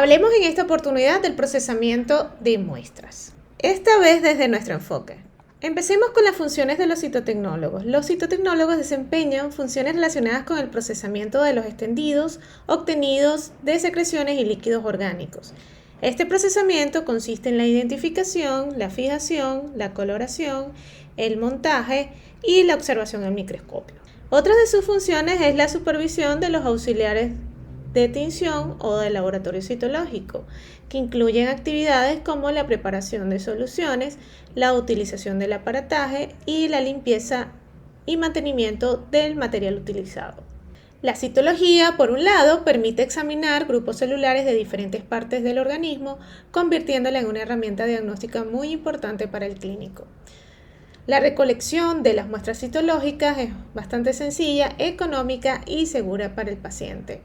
Hablemos en esta oportunidad del procesamiento de muestras, esta vez desde nuestro enfoque. Empecemos con las funciones de los citotecnólogos. Los citotecnólogos desempeñan funciones relacionadas con el procesamiento de los extendidos obtenidos de secreciones y líquidos orgánicos. Este procesamiento consiste en la identificación, la fijación, la coloración, el montaje y la observación al microscopio. Otra de sus funciones es la supervisión de los auxiliares de tinción o del laboratorio citológico, que incluyen actividades como la preparación de soluciones, la utilización del aparataje y la limpieza y mantenimiento del material utilizado. La citología, por un lado, permite examinar grupos celulares de diferentes partes del organismo, convirtiéndola en una herramienta diagnóstica muy importante para el clínico. La recolección de las muestras citológicas es bastante sencilla, económica y segura para el paciente.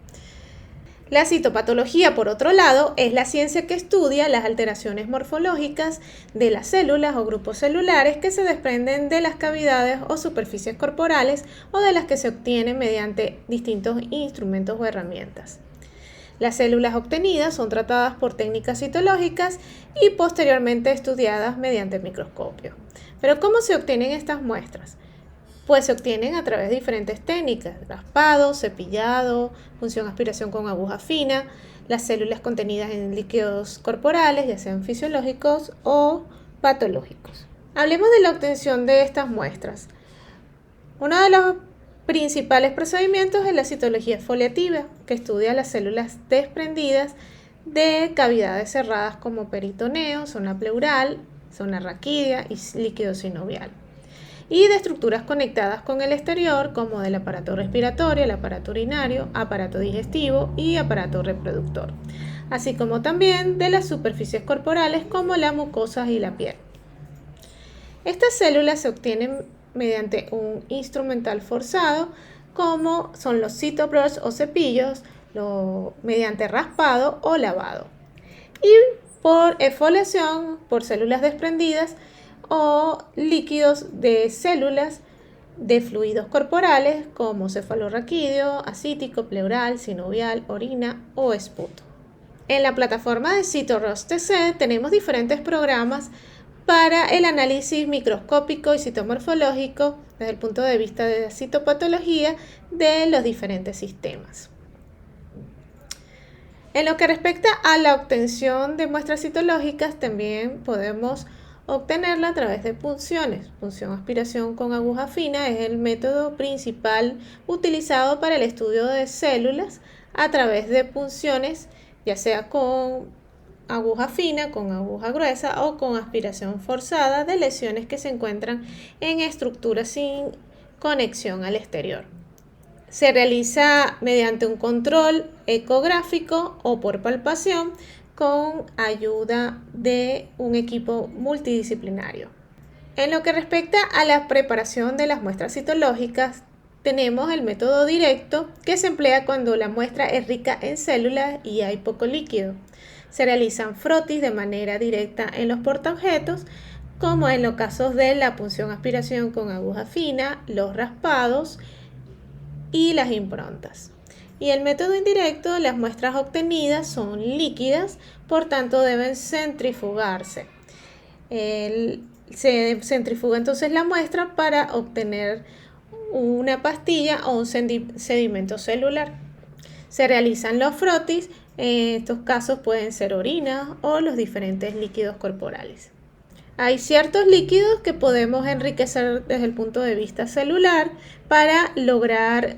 La citopatología, por otro lado, es la ciencia que estudia las alteraciones morfológicas de las células o grupos celulares que se desprenden de las cavidades o superficies corporales o de las que se obtienen mediante distintos instrumentos o herramientas. Las células obtenidas son tratadas por técnicas citológicas y posteriormente estudiadas mediante microscopio. Pero ¿cómo se obtienen estas muestras? Pues se obtienen a través de diferentes técnicas: raspado, cepillado, punción aspiración con aguja fina, las células contenidas en líquidos corporales, ya sean fisiológicos o patológicos. Hablemos de la obtención de estas muestras. Uno de los principales procedimientos es la citología foliativa, que estudia las células desprendidas de cavidades cerradas como peritoneo, zona pleural, zona raquídea y líquido sinovial, y de estructuras conectadas con el exterior como del aparato respiratorio, el aparato urinario, aparato digestivo y aparato reproductor, así como también de las superficies corporales como las mucosas y la piel. Estas células se obtienen mediante un instrumental forzado, como son los cytobrush o cepillos, mediante raspado o lavado, y por exfoliación por células desprendidas o líquidos de células de fluidos corporales como cefalorraquídeo, acítico, pleural, sinovial, orina o esputo. En la plataforma de CitoROS-TC tenemos diferentes programas para el análisis microscópico y citomorfológico desde el punto de vista de la citopatología de los diferentes sistemas. En lo que respecta a la obtención de muestras citológicas, también podemos obtenerla a través de punciones. Punción aspiración con aguja fina es el método principal utilizado para el estudio de células a través de punciones, ya sea con aguja fina, con aguja gruesa o con aspiración forzada de lesiones que se encuentran en estructuras sin conexión al exterior. Se realiza mediante un control ecográfico o por palpación con ayuda de un equipo multidisciplinario. En lo que respecta a la preparación de las muestras citológicas, tenemos el método directo, que se emplea cuando la muestra es rica en células y hay poco líquido. Se realizan frotis de manera directa en los portaobjetos, como en los casos de la punción aspiración con aguja fina, los raspados y las improntas. Y el método indirecto, las muestras obtenidas son líquidas, por tanto deben centrifugarse. Se centrifuga entonces la muestra para obtener una pastilla o un sedimento celular. Se realizan los frotis, en estos casos pueden ser orina o los diferentes líquidos corporales. Hay ciertos líquidos que podemos enriquecer desde el punto de vista celular para lograr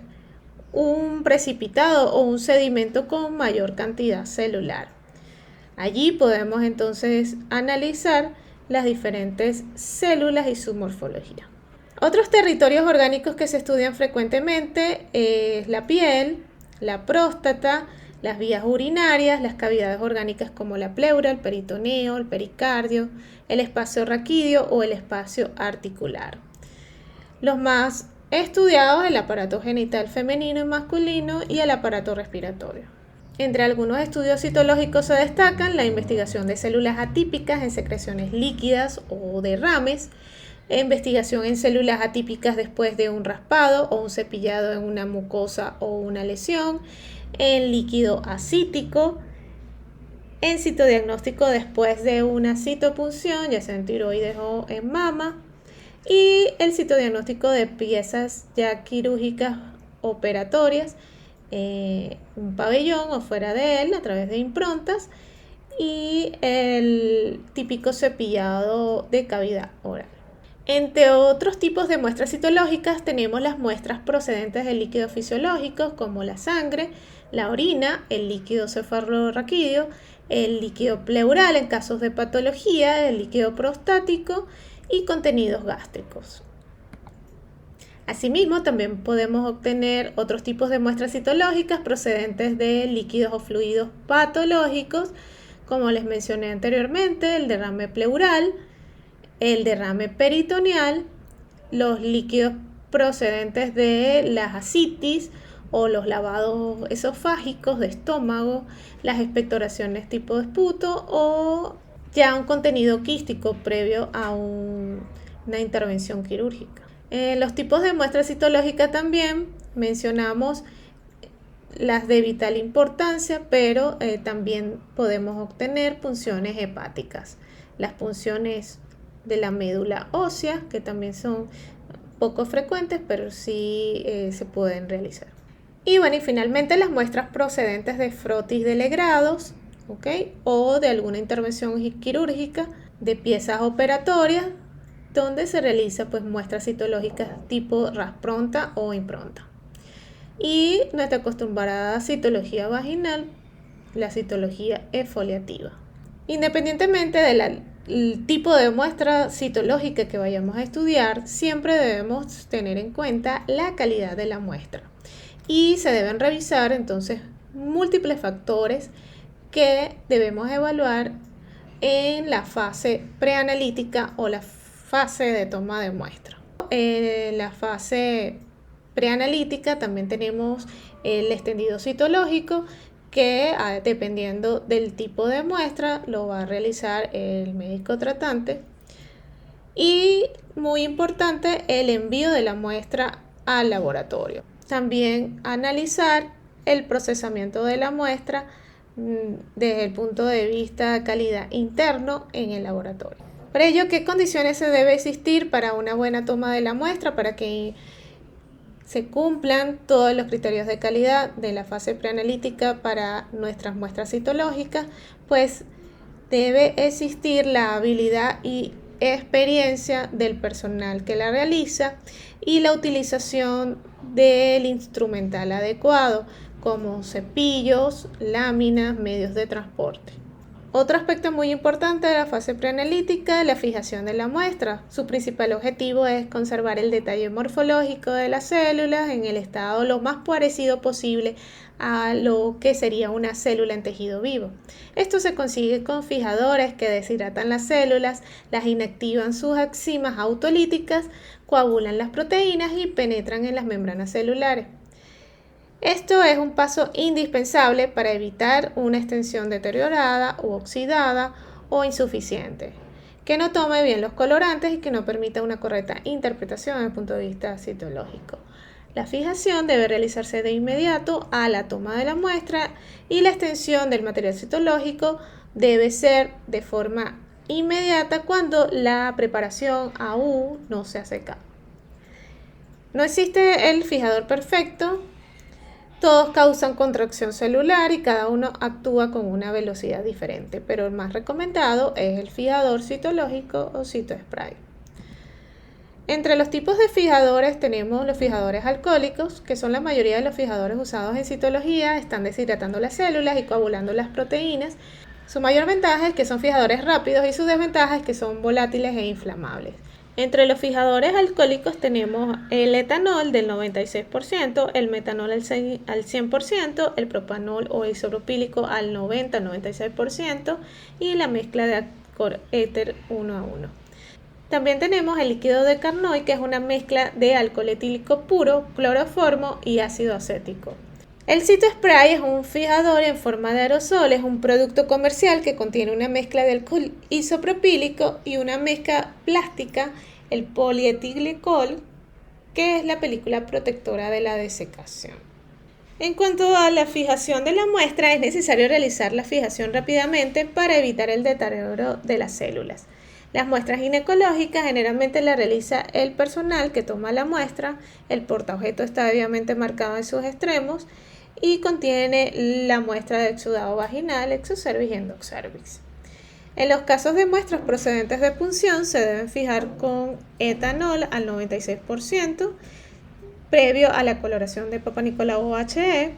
un precipitado o un sedimento con mayor cantidad celular. Allí podemos entonces analizar las diferentes células y su morfología. Otros territorios orgánicos que se estudian frecuentemente es la piel, la próstata, las vías urinarias, las cavidades orgánicas como la pleura, el peritoneo, el pericardio, el espacio raquídeo o el espacio articular. Los más estudiados, el aparato genital femenino y masculino y el aparato respiratorio. Entre algunos estudios citológicos se destacan la investigación de células atípicas en secreciones líquidas o derrames, investigación en células atípicas después de un raspado o un cepillado en una mucosa o una lesión, en líquido acítico, en citodiagnóstico después de una citopunción, ya sea en tiroides o en mama, y el citodiagnóstico de piezas ya quirúrgicas operatorias, un pabellón o fuera de él a través de improntas, y el típico cepillado de cavidad oral. Entre otros tipos de muestras citológicas tenemos las muestras procedentes de líquidos fisiológicos como la sangre, la orina, el líquido cefalorraquídeo, el líquido pleural en casos de patología, el líquido prostático y contenidos gástricos. Asimismo, también podemos obtener otros tipos de muestras citológicas procedentes de líquidos o fluidos patológicos, como les mencioné anteriormente, el derrame pleural, el derrame peritoneal, los líquidos procedentes de las ascitis o los lavados esofágicos de estómago, las expectoraciones tipo esputo o ya un contenido quístico previo a una intervención quirúrgica. Los tipos de muestras citológicas también mencionamos las de vital importancia, pero también podemos obtener punciones hepáticas, las punciones de la médula ósea, que también son poco frecuentes, pero sí se pueden realizar. Y bueno, y finalmente las muestras procedentes de frotis de legrados, ¿okay? O de alguna intervención quirúrgica, de piezas operatorias, donde se realiza pues muestras citológicas tipo raspronta o impronta. Y nuestra acostumbrada citología vaginal, la citología exfoliativa. Independientemente del tipo de muestra citológica que vayamos a estudiar, siempre debemos tener en cuenta la calidad de la muestra. Y se deben revisar entonces múltiples factores que debemos evaluar en la fase preanalítica o la fase de toma de muestra. En la fase preanalítica también tenemos el extendido citológico, que dependiendo del tipo de muestra lo va a realizar el médico tratante. Y muy importante, el envío de la muestra al laboratorio. También analizar el procesamiento de la muestra desde el punto de vista de calidad interno en el laboratorio. Para ello, ¿qué condiciones se debe existir para una buena toma de la muestra? Para que se cumplan todos los criterios de calidad de la fase preanalítica para nuestras muestras citológicas, pues debe existir la habilidad y experiencia del personal que la realiza y la utilización del instrumental adecuado, como cepillos, láminas, medios de transporte. Otro aspecto muy importante de la fase preanalítica es la fijación de la muestra. Su principal objetivo es conservar el detalle morfológico de las células en el estado lo más parecido posible a lo que sería una célula en tejido vivo. Esto se consigue con fijadores que deshidratan las células, las inactivan sus enzimas autolíticas, coagulan las proteínas y penetran en las membranas celulares. Esto es un paso indispensable para evitar una extensión deteriorada u oxidada o insuficiente, que no tome bien los colorantes y que no permita una correcta interpretación desde el punto de vista citológico. La fijación debe realizarse de inmediato a la toma de la muestra y la extensión del material citológico debe ser de forma inmediata cuando la preparación aún no se ha secado. No existe el fijador perfecto. Todos causan contracción celular y cada uno actúa con una velocidad diferente, pero el más recomendado es el fijador citológico o citospray. Entre los tipos de fijadores tenemos los fijadores alcohólicos, que son la mayoría de los fijadores usados en citología, están deshidratando las células y coagulando las proteínas. Su mayor ventaja es que son fijadores rápidos y su desventaja es que son volátiles e inflamables. Entre los fijadores alcohólicos tenemos el etanol del 96%, el metanol al 100%, el propanol o isopropílico al 90-96% y la mezcla de alcohol éter 1:1. También tenemos el líquido de Carnoy, que es una mezcla de alcohol etílico puro, cloroformo y ácido acético. El citospray es un fijador en forma de aerosol, es un producto comercial que contiene una mezcla de alcohol isopropílico y una mezcla plástica, el polietilglicol, que es la película protectora de la desecación. En cuanto a la fijación de la muestra, es necesario realizar la fijación rápidamente para evitar el deterioro de las células. Las muestras ginecológicas generalmente las realiza el personal que toma la muestra. El portaobjeto está obviamente marcado en sus extremos y contiene la muestra de exudado vaginal, exocervix y endocervix. En los casos de muestras procedentes de punción se deben fijar con etanol al 96% previo a la coloración de Papa Nicolau HE.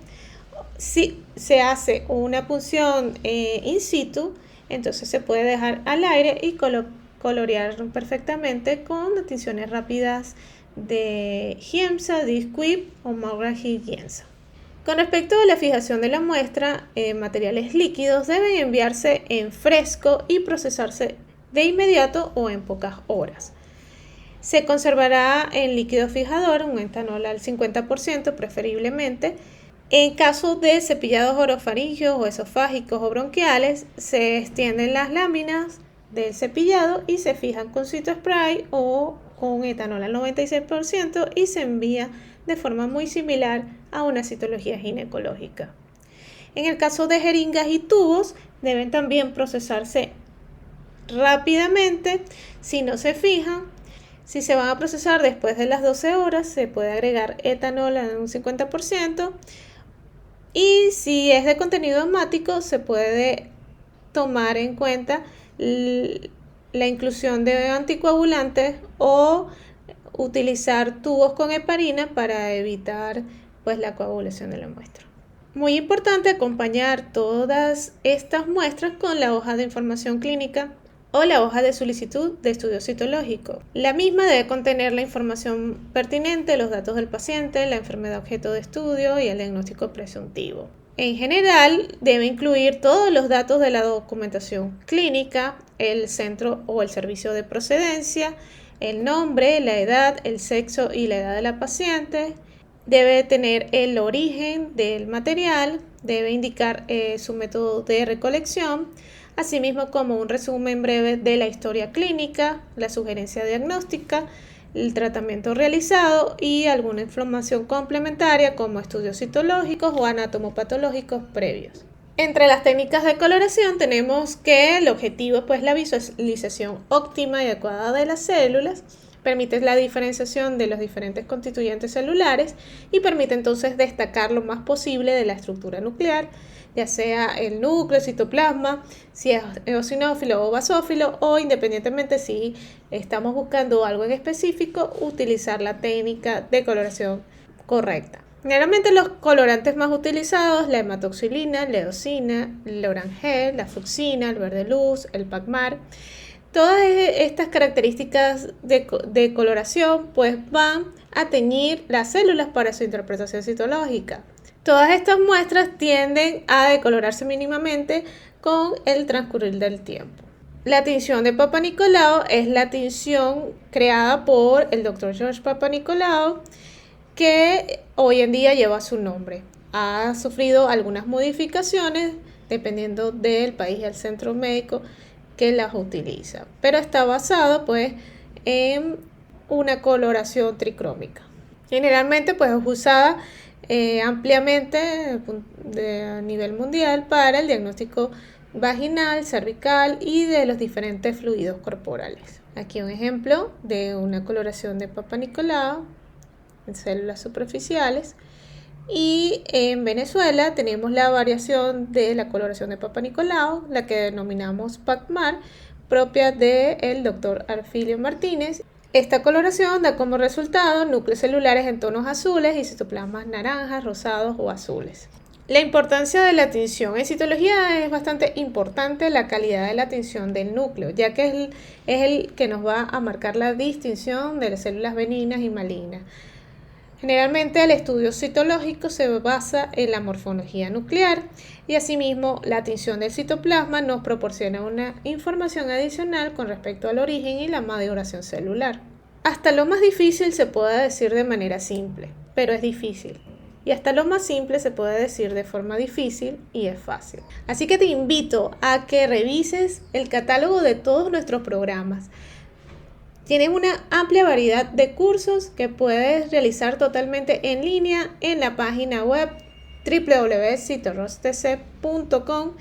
Si se hace una punción in situ, entonces se puede dejar al aire y colorear perfectamente con tinciones rápidas de Giemsa, Disquip o Maura-Giemsa. Con respecto a la fijación de la muestra, materiales líquidos deben enviarse en fresco y procesarse de inmediato o en pocas horas. Se conservará en líquido fijador, un etanol al 50% preferiblemente. En caso de cepillados orofaringeos o esofágicos o bronquiales, se extienden las láminas del cepillado y se fijan con citospray o con etanol al 96% y se envía de forma muy similar a una citología ginecológica. En el caso de jeringas y tubos, deben también procesarse rápidamente si no se fijan. Si se van a procesar después de las 12 horas, se puede agregar etanol a un 50%. Y si es de contenido amático, se puede tomar en cuenta la inclusión de anticoagulantes o utilizar tubos con heparina para evitar la coagulación de la muestra. Muy importante acompañar todas estas muestras con la hoja de información clínica o la hoja de solicitud de estudio citológico. La misma debe contener la información pertinente, los datos del paciente, la enfermedad objeto de estudio y el diagnóstico presuntivo. En general, debe incluir todos los datos de la documentación clínica, el centro o el servicio de procedencia, el nombre, la edad, el sexo y la edad de la paciente. Debe tener el origen del material, debe indicar su método de recolección, asimismo como un resumen breve de la historia clínica, la sugerencia diagnóstica, el tratamiento realizado y alguna información complementaria como estudios citológicos o anatomopatológicos previos. Entre las técnicas de coloración tenemos que el objetivo es la visualización óptima y adecuada de las células, permite la diferenciación de los diferentes constituyentes celulares y permite entonces destacar lo más posible de la estructura nuclear, ya sea el núcleo, el citoplasma, si es eosinófilo o basófilo, o independientemente si estamos buscando algo en específico, utilizar la técnica de coloración correcta. Generalmente los colorantes más utilizados, la hematoxilina, la eosina, el orangel, la fucsina, el verde luz, el PACMAR. Todas estas características de coloración van a teñir las células para su interpretación citológica. Todas estas muestras tienden a decolorarse mínimamente con el transcurrir del tiempo. La tinción de Papa Nicolau es la tinción creada por el Dr. George Papa Nicolau, que hoy en día lleva su nombre. Ha sufrido algunas modificaciones dependiendo del país y el centro médico que las utiliza, pero está basado en una coloración tricrómica. Generalmente es usada ampliamente a nivel mundial para el diagnóstico vaginal, cervical y de los diferentes fluidos corporales. Aquí un ejemplo de una coloración de Papa Nicolau en células superficiales. Y en Venezuela tenemos la variación de la coloración de Papa Nicolau, la que denominamos PACMAR, propia del Dr. Arfilio Martínez. Esta coloración da como resultado núcleos celulares en tonos azules y citoplasmas naranjas, rosados o azules. La importancia de la tinción en citología es bastante importante la calidad de la tinción del núcleo, ya que es el que nos va a marcar la distinción de las células benignas y malignas. Generalmente el estudio citológico se basa en la morfología nuclear y asimismo la tinción del citoplasma nos proporciona una información adicional con respecto al origen y la maduración celular. Hasta lo más difícil se puede decir de manera simple, pero es difícil. Y hasta lo más simple se puede decir de forma difícil y es fácil. Así que te invito a que revises el catálogo de todos nuestros programas. Tienen una amplia variedad de cursos que puedes realizar totalmente en línea en la página web www.citorostc.com,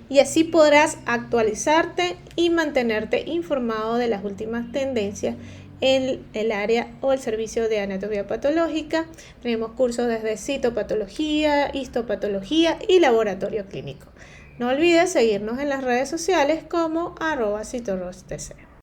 y así podrás actualizarte y mantenerte informado de las últimas tendencias en el área o el servicio de anatomía patológica. Tenemos cursos desde citopatología, histopatología y laboratorio clínico. No olvides seguirnos en las redes sociales como @citorostc.